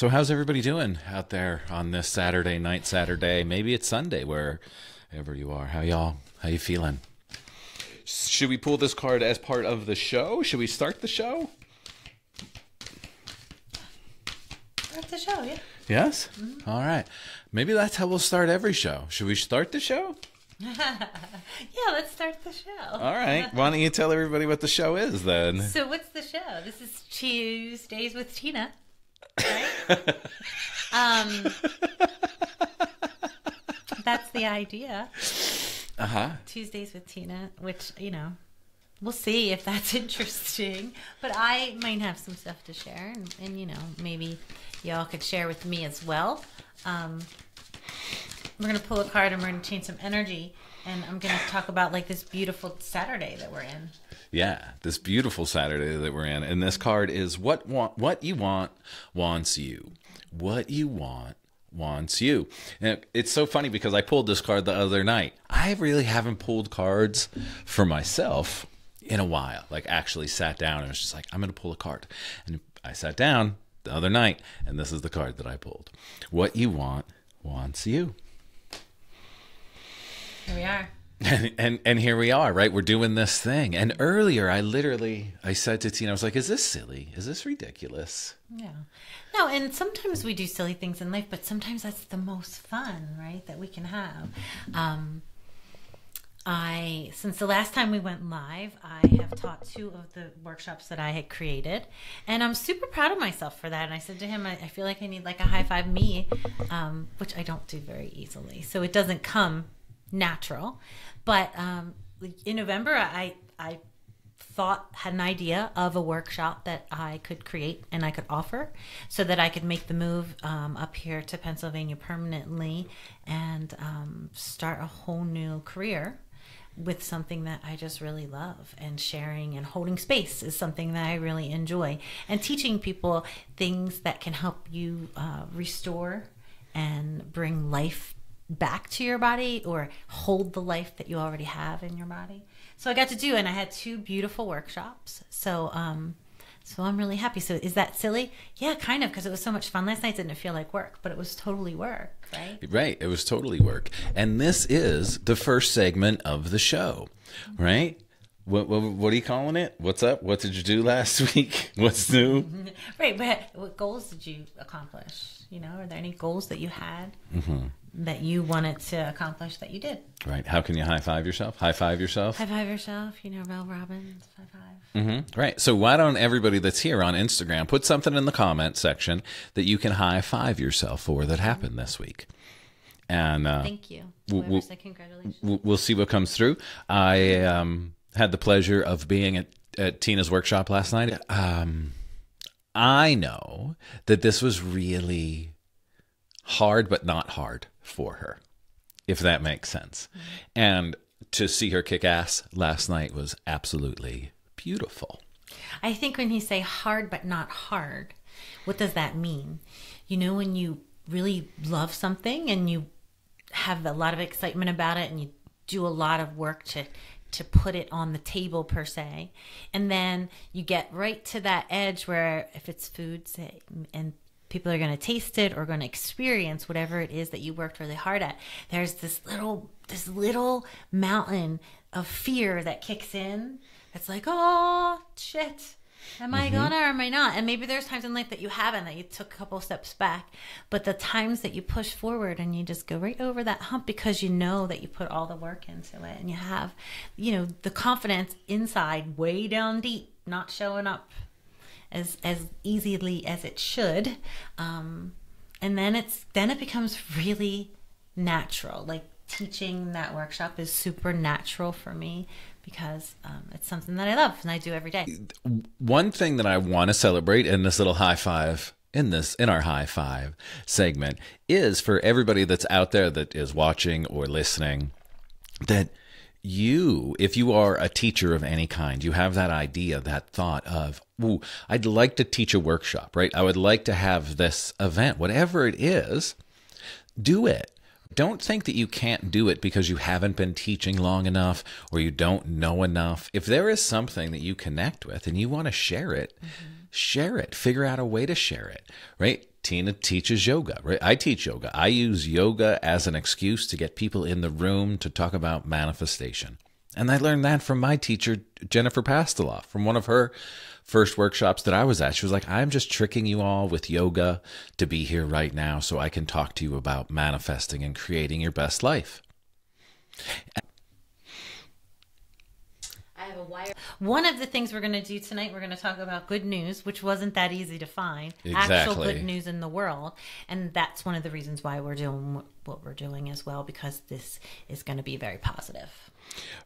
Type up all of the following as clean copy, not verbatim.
So how's everybody doing out there on this Saturday night, Saturday? Maybe it's Sunday, wherever you are. How you feeling? Should we pull this card as part of the show? Should we start the show? Start the show, yeah. Yes? Mm-hmm. All right. Maybe that's how we'll start every show. Should we start the show? Yeah, let's start the show. All right. Why don't you tell everybody what the show is then? So what's the show? This is Tuesdays with Tina, right? That's the idea. Uh-huh. Tuesdays with Tina, which, we'll see if that's interesting. But I might have some stuff to share, and maybe y'all could share with me as well. We're going to pull a card and we're going to change some energy. And I'm going to talk about this beautiful Saturday that we're in. Yeah, this beautiful Saturday that we're in. And this card is what you want wants you. What you want wants you. And it's so funny because I pulled this card the other night. I really haven't pulled cards for myself in a while. Actually sat down and was just like, I'm going to pull a card. And I sat down the other night and this is the card that I pulled. What you want wants you. Here we are. And here we are, right? We're doing this thing. And earlier, I said to Tina, I was like, is this silly? Is this ridiculous? Yeah. No, and sometimes we do silly things in life, but sometimes that's the most fun, right, that we can have. Since the last time we went live, I have taught 2 of the workshops that I had created, and I'm super proud of myself for that. And I said to him, I feel like I need a high five me, which I don't do very easily. So it doesn't come natural. But in November, I had an idea of a workshop that I could create and I could offer so that I could make the move up here to Pennsylvania permanently and start a whole new career with something that I just really love. And sharing and holding space is something that I really enjoy. And teaching people things that can help you restore and bring life back to your body or hold the life that you already have in your body. So I got to do, and I had 2 beautiful workshops. So I'm really happy. So is that silly? Yeah, kind of, because it was so much fun. Last night didn't feel like work, but it was totally work, right? Right. It was totally work. And this is the first segment of the show, right? What are you calling it? What's up? What did you do last week? What's new? Right. But what goals did you accomplish? Are there any goals that you had that you wanted to accomplish that you did? Right. How can you high five yourself? High five yourself? High five yourself. Mel Robbins, high five. Right. So why don't everybody that's here on Instagram put something in the comment section that you can high five yourself for that happened this week? And thank you. Whoever said congratulations. We'll see what comes through. I had the pleasure of being at Tina's workshop last night. I know that this was really hard, but not hard for her, if that makes sense. And to see her kick ass last night was absolutely beautiful. I think when you say hard, but not hard, what does that mean? When you really love something and you have a lot of excitement about it and you do a lot of work to put it on the table per se, and then you get right to that edge where if it's food, say, and people are going to taste it or going to experience whatever it is that you worked really hard at, there's this little mountain of fear that kicks in. It's like, oh shit, am I gonna or am I not? And maybe there's times in life that you haven't, that you took a couple steps back, but the times that you push forward and you just go right over that hump because you know that you put all the work into it and you have, the confidence inside way down deep, not showing up as easily as it should. And then it becomes really natural. Teaching that workshop is super natural for me because it's something that I love and I do every day. One thing that I want to celebrate in this little high five, in our high five segment, is for everybody that's out there that is watching or listening, that if you are a teacher of any kind, you have that idea, that thought of, ooh, I'd like to teach a workshop, right? I would like to have this event, whatever it is, do it. Don't think that you can't do it because you haven't been teaching long enough or you don't know enough. If there is something that you connect with and you want to share it, share it. Figure out a way to share it, right? Tina teaches yoga, right? I teach yoga. I use yoga as an excuse to get people in the room to talk about manifestation. And I learned that from my teacher, Jennifer Pasteloff, from one of her first workshops that I was at. She was like, I'm just tricking you all with yoga to be here right now so I can talk to you about manifesting and creating your best life. I have a wire. One of the things we're going to do tonight, we're going to talk about good news, which wasn't that easy to find. Exactly. Actual good news in the world. And that's one of the reasons why we're doing what we're doing as well, because this is going to be very positive.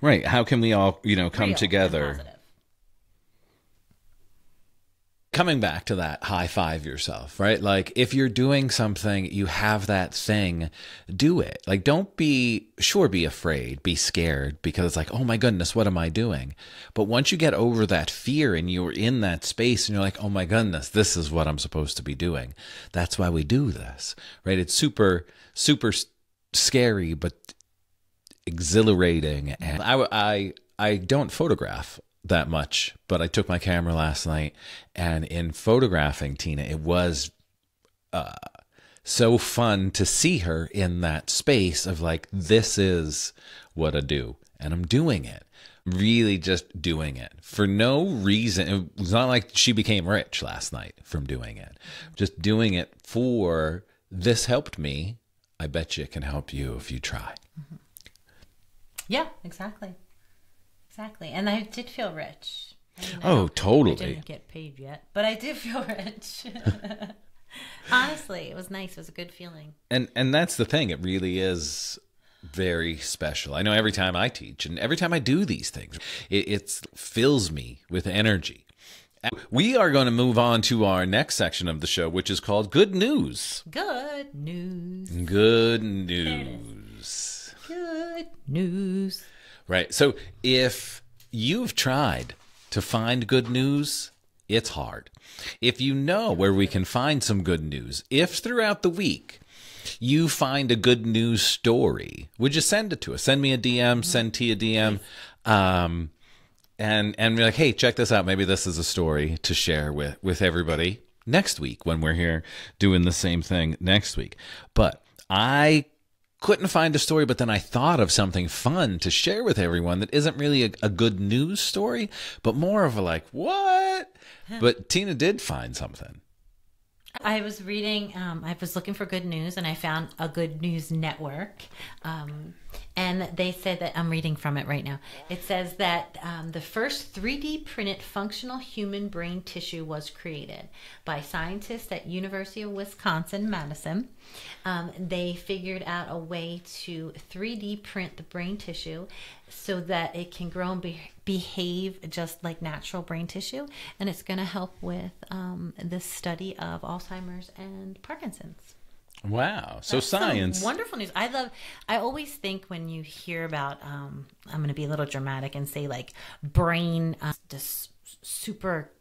Right. How can we all, come together? Coming back to that, high five yourself, right? Like if you're doing something, you have that thing, do it. Like don't be afraid, be scared because it's like, oh my goodness, what am I doing? But once you get over that fear and you're in that space and you're like, oh my goodness, this is what I'm supposed to be doing. That's why we do this, right? It's super, super scary, but exhilarating. And I don't photograph that much, but I took my camera last night, and in photographing Tina, it was so fun to see her in that space of like, this is what I do, and I'm doing it, really just doing it for no reason. It was not like she became rich last night from doing it, just doing it for this helped me. I bet you it can help you if you try. Mm-hmm. Yeah, exactly. Exactly. And I did feel rich. Totally. I didn't get paid yet, but I did feel rich. Honestly, it was nice. It was a good feeling. And that's the thing. It really is very special. I know every time I teach and every time I do these things, it fills me with energy. We are going to move on to our next section of the show, which is called Good News. Good news. Good news. Good news. Right. So if you've tried to find good news, it's hard. If you know where we can find some good news, if throughout the week you find a good news story, would you send it to us? Send me a DM, send T a DM, and be like, hey, check this out. Maybe this is a story to share with everybody next week when we're here doing the same thing next week. But I couldn't find a story, but then I thought of something fun to share with everyone that isn't really a good news story, but more of a like, what? But Tina did find something. I was reading, I was looking for good news, and I found a good news network. And they said that, I'm reading from it right now. It says that the first 3D printed functional human brain tissue was created by scientists at University of Wisconsin-Madison. They figured out a way to 3D print the brain tissue so that it can grow and behave just like natural brain tissue. And it's going to help with the study of Alzheimer's and Parkinson's. Wow. So That's science. Wonderful news. I always think when you hear about, I'm going to be a little dramatic and say like brain, this super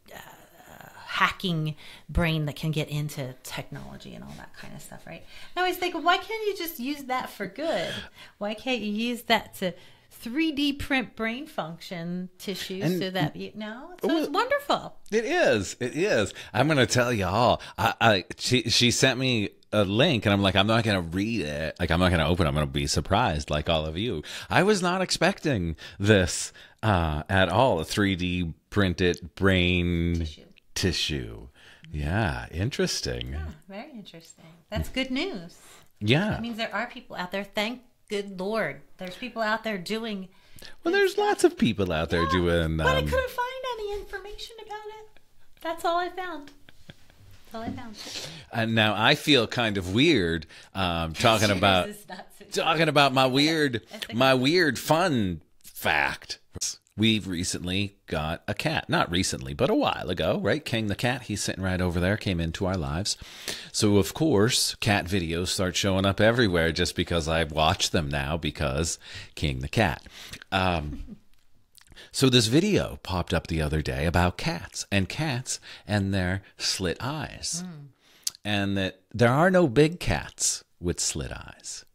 hacking brain that can get into technology and all that kind of stuff, right? I always think, why can't you just use that for good? Why can't you use that to 3D print brain function tissue so that it's wonderful. It is. It is. I'm going to tell you all. She sent me a link and I'm like, I'm not going to read it. Like, I'm not going to open it. I'm going to be surprised like all of you. I was not expecting this at all. A 3D printed brain tissue. Yeah. Interesting. Yeah, very interesting. That's good news. Yeah. That means there are people out there. Thank good Lord. There's people out there doing. Well, there's lots of people out there doing. But I couldn't find any information about it. That's all I found. And now I feel kind of weird talking about my weird fun fact. We've recently got a cat. Not recently, but a while ago, right? King the cat, he's sitting right over there, came into our lives. So, of course, cat videos start showing up everywhere just because I watch them now because King the cat. So this video popped up the other day about cats and their slit eyes. And that there are no big cats with slit eyes.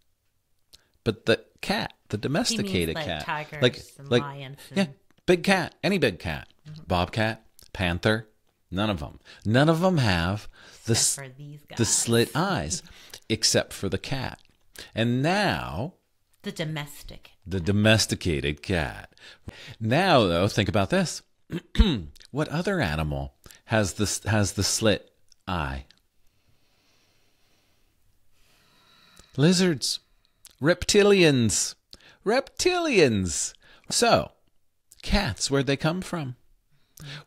But the cat, the domesticated cat, tigers and lions. Yeah, big cat, any big cat, bobcat, panther, None of them. None of them have Except for these guys. the slit eyes, except for the cat. And now, The domesticated cat. Now, though, think about this. What other animal has the slit eye? Lizards. Reptilians. So, cats, where'd they come from?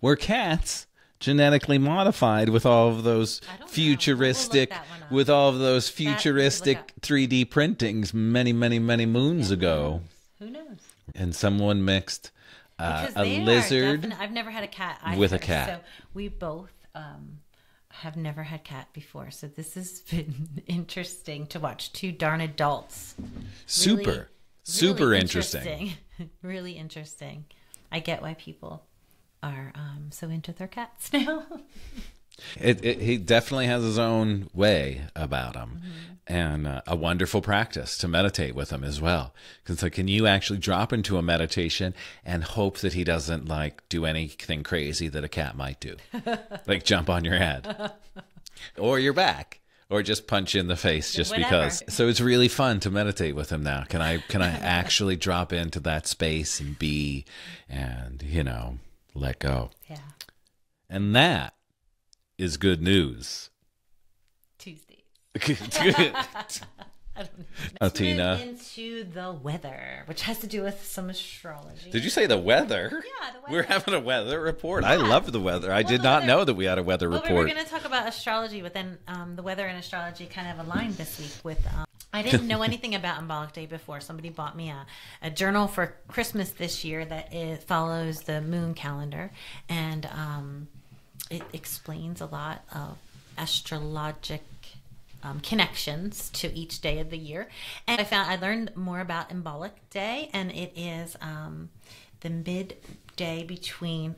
Were cats genetically modified with all of those futuristic, with all of those futuristic 3D printings many moons ago? Who knows? And someone mixed a Because lizard I've never had a cat either, with a cat. So we both have never had cat before. So this has been interesting to watch two darn adults. Super interesting. Really interesting. I get why people are so into their cats now. He definitely has his own way about him, and a wonderful practice to meditate with him as well. Because like, can you actually drop into a meditation and hope that he doesn't like do anything crazy that a cat might do, like jump on your head or your back, or just punch you in the face just because. So it's really fun to meditate with him now. Can I actually drop into that space and be, and let go. Yeah. And that is good news. Tuesday. Tina. Into the weather, which has to do with some astrology. Did you say the weather? Yeah, the weather. We're having a weather report. I love the weather. I did not know that we had a weather report. We were going to talk about astrology, but then the weather and astrology kind of aligned this week with... I didn't know anything about Symbolic Day before. Somebody bought me a journal for Christmas this year that follows the moon calendar, and it explains a lot of astrologic connections to each day of the year. And I learned more about Symbolic Day, and it is the midday between...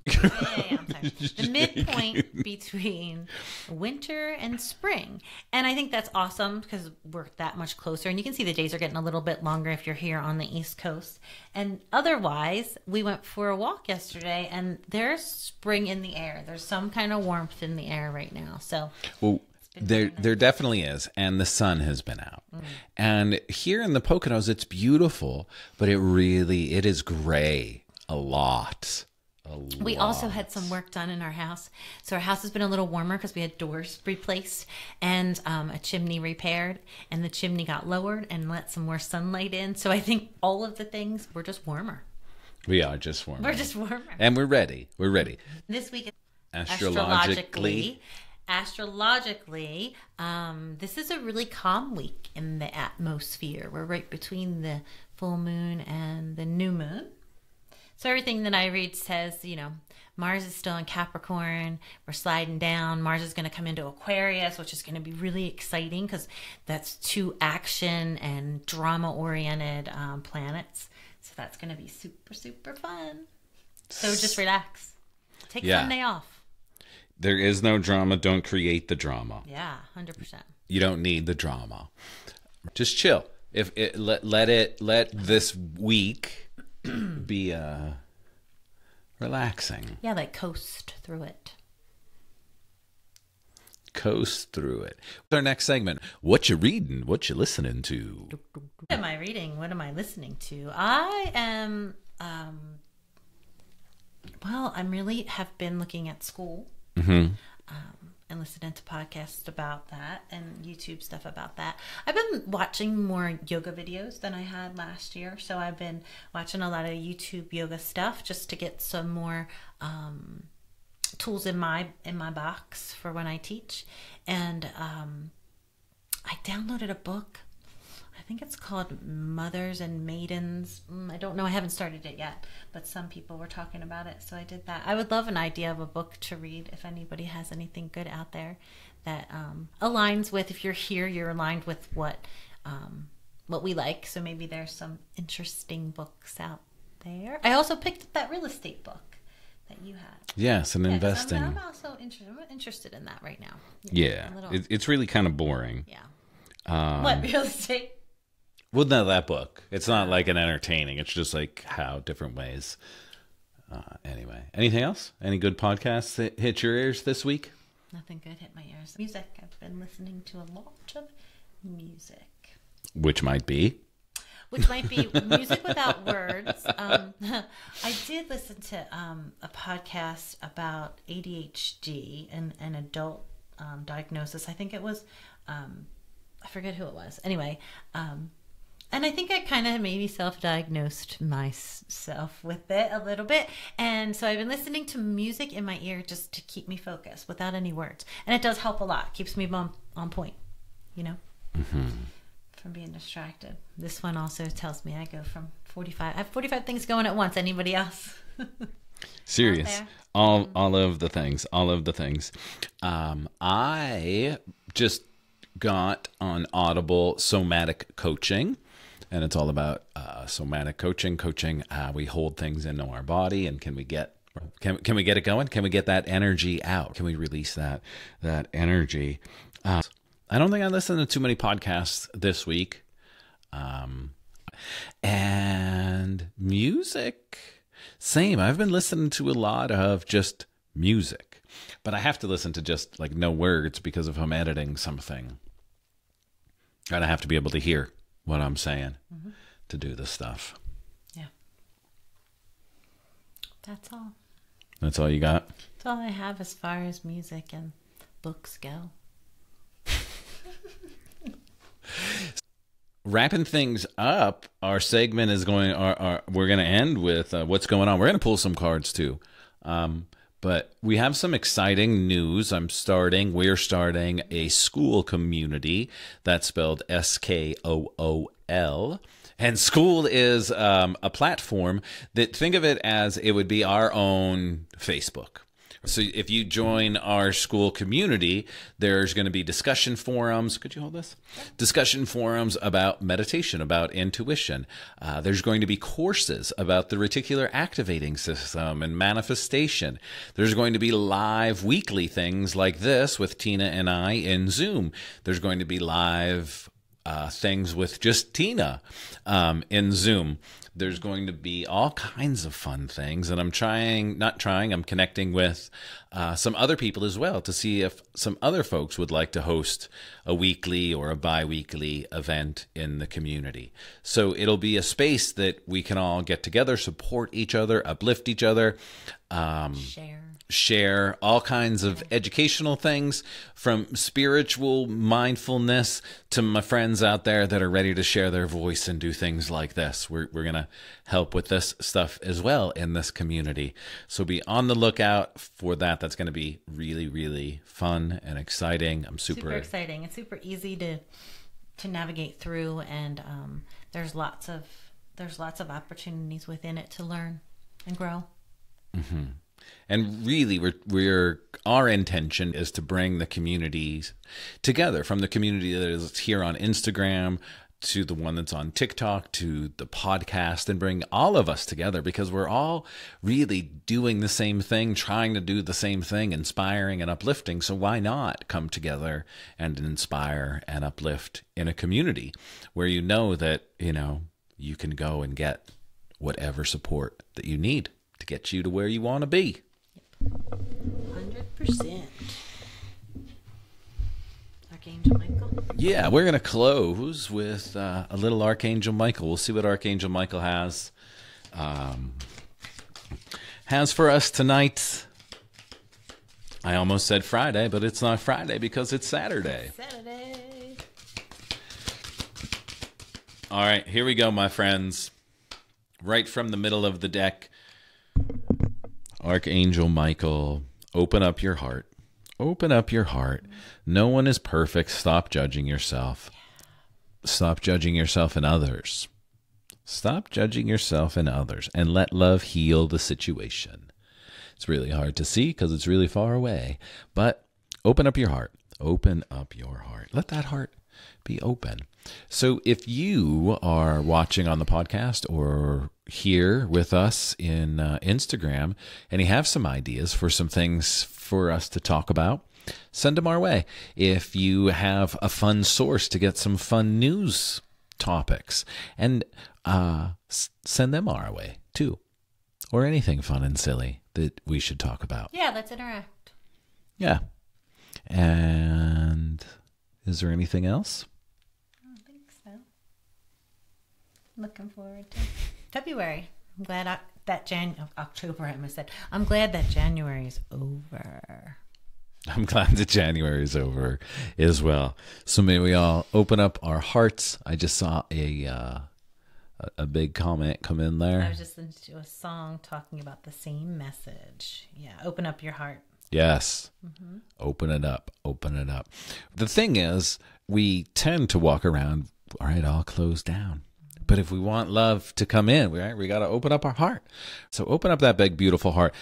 I'm sorry. The midpoint between winter and spring. And I think that's awesome because we're that much closer. And you can see the days are getting a little bit longer if you're here on the East Coast. And otherwise, we went for a walk yesterday and there's spring in the air. There's some kind of warmth in the air right now. So, well, there definitely is. And the sun has been out. And here in the Poconos, it's beautiful, but it is gray a lot. We also had some work done in our house. So our house has been a little warmer because we had doors replaced and a chimney repaired. And the chimney got lowered and let some more sunlight in. So I think all of the things, we're just warmer. We are just warmer. We're just warmer. And we're ready. We're ready. This week, Astrologically, this is a really calm week in the atmosphere. We're right between the full moon and the new moon. So everything that I read says, Mars is still in Capricorn. We're sliding down. Mars is going to come into Aquarius, which is going to be really exciting because that's two action and drama-oriented planets. So that's going to be super, super fun. So just relax. Take Sunday off. There is no drama. Don't create the drama. Yeah, 100%. You don't need the drama. Just chill. Let this week be relaxing. Yeah, like coast through it. Coast through it. Our next segment, what you reading, what you listening to? What am I reading? What am I listening to? I am I really have been looking at school. And listening to podcasts about that and YouTube stuff about that. I've been watching more yoga videos than I had last year. So I've been watching a lot of YouTube yoga stuff just to get some more tools in my box for when I teach. And I downloaded a book. I think it's called Mothers and Maidens. I don't know. I haven't started it yet, but some people were talking about it, so I did that. I would love an idea of a book to read if anybody has anything good out there that aligns with, if you're here, you're aligned with what we like. So maybe there's some interesting books out there. I also picked up that real estate book that you had. Yes, and investing. I'm also interested in that right now. Yeah, it's really kind of boring. Yeah. What, real estate? Well, no, that book. It's not like an entertaining. It's just like how different ways Anyway, anything else? Any good podcasts that hit your ears this week? Nothing good hit my ears. Music. I've been listening to a lot of music. Which might be music without words. I did listen to a podcast about ADHD and adult diagnosis. I think it was, I forget who it was. Anyway, and I think I kind of maybe self-diagnosed myself with it a little bit. And so I've been listening to music in my ear just to keep me focused without any words. And it does help a lot. Keeps me on point, you know? Mm-hmm. From being distracted. This one also tells me I go from 45. I have 45 things going at once. Anybody else? Serious. All of the things. I just got on Audible somatic coaching, and it's all about somatic coaching. We hold things into our body, and can we get it going? Can we get that energy out? Can we release that energy? I don't think I listened to too many podcasts this week. And music, same. I've been listening to a lot of just music, but I have to listen to just like no words because if I'm editing something, I have to be able to hear what I'm saying to do the stuff. Yeah. That's all. That's all you got? That's all I have as far as music and books go. Wrapping things up, our segment is going. We're going to end with what's going on. We're going to pull some cards too, but we have some exciting news. We're starting a school community. That's spelled SKOOL. And school is a platform that, think of it as it would be our own Facebook. So if you join our school community, there's going to be discussion forums. Could you hold this? Discussion forums about meditation, about intuition. There's going to be courses about the reticular activating system and manifestation. There's going to be live weekly things like this with Tina and I in Zoom. There's going to be live things with just Tina in Zoom. There's going to be all kinds of fun things, and I'm connecting with some other people as well to see if some other folks would like to host a weekly or a bi-weekly event in the community. So it'll be a space that we can all get together, support each other, uplift each other, share all kinds of educational things, from spiritual mindfulness to my friends out there that are ready to share their voice and do things like this. We're going to help with this stuff as well in this community. So be on the lookout for that. That's going to be really, really fun and exciting. I'm super exciting. It's super easy to navigate through, and there's lots of opportunities within it to learn and grow. Mm-hmm. And really, our intention is to bring the communities together, from the community that is here on Instagram to the one that's on TikTok to the podcast, and bring all of us together, because we're all really doing the same thing, trying to do the same thing, inspiring and uplifting. So why not come together and inspire and uplift in a community where you know that, you can go and get whatever support that you need to get you to where you want to be. 100%. Archangel Michael? Yeah, we're going to close with a little Archangel Michael. We'll see what Archangel Michael has for us tonight. I almost said Friday, but it's not Friday because it's Saturday. Saturday. All right, here we go, my friends. Right from the middle of the deck, Archangel Michael, open up your heart. Open up your heart. No one is perfect. Stop judging yourself. Stop judging yourself and others. Stop judging yourself and others, and let love heal the situation. It's really hard to see because it's really far away, but open up your heart. Open up your heart. Let that heart be open. So if you are watching on the podcast or here with us in Instagram and you have some ideas for some things for us to talk about, send them our way. If you have a fun source to get some fun news topics, and send them our way too. or anything fun and silly that we should talk about. Yeah, let's interact. Yeah. And is there anything else? I don't think so. Looking forward to February. I'm glad October, I almost said. I'm glad that January is over. I'm glad that January is over as well. So may we all open up our hearts. I just saw a big comment come in there. I was just listening to a song talking about the same message. Yeah, open up your heart. Yes. Mm-hmm. Open it up. Open it up. The thing is, we tend to walk around, all right, all closed down. But if we want love to come in, we got to open up our heart. So open up that big, beautiful heart.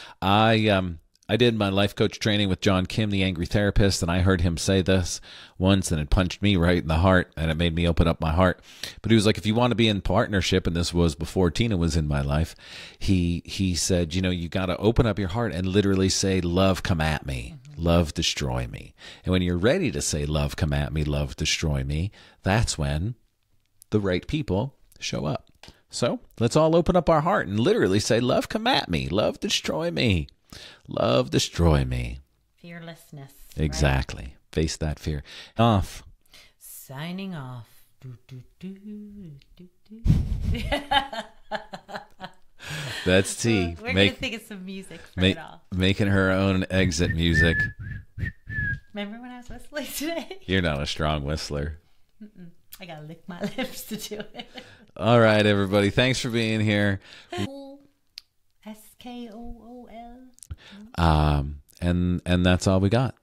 I did my life coach training with John Kim, the angry therapist, and I heard him say this once, and it punched me right in the heart, and it made me open up my heart. But he was like, if you want to be in partnership, and this was before Tina was in my life, he said, you got to open up your heart and literally say, love, come at me. Love, destroy me. And when you're ready to say, love, come at me, love, destroy me, that's when the right people show up. So let's all open up our heart and literally say, love, come at me, love, destroy me. Love, destroy me. Fearlessness. Exactly. Right? Face that fear. Off. Signing off. That's T. We're going to think of some music for it all. Making her own exit music. Remember when I was whistling today? You're not a strong whistler. Mm-mm. I got to lick my lips to do it. All right, everybody. Thanks for being here. SKOOL. And that's all we got.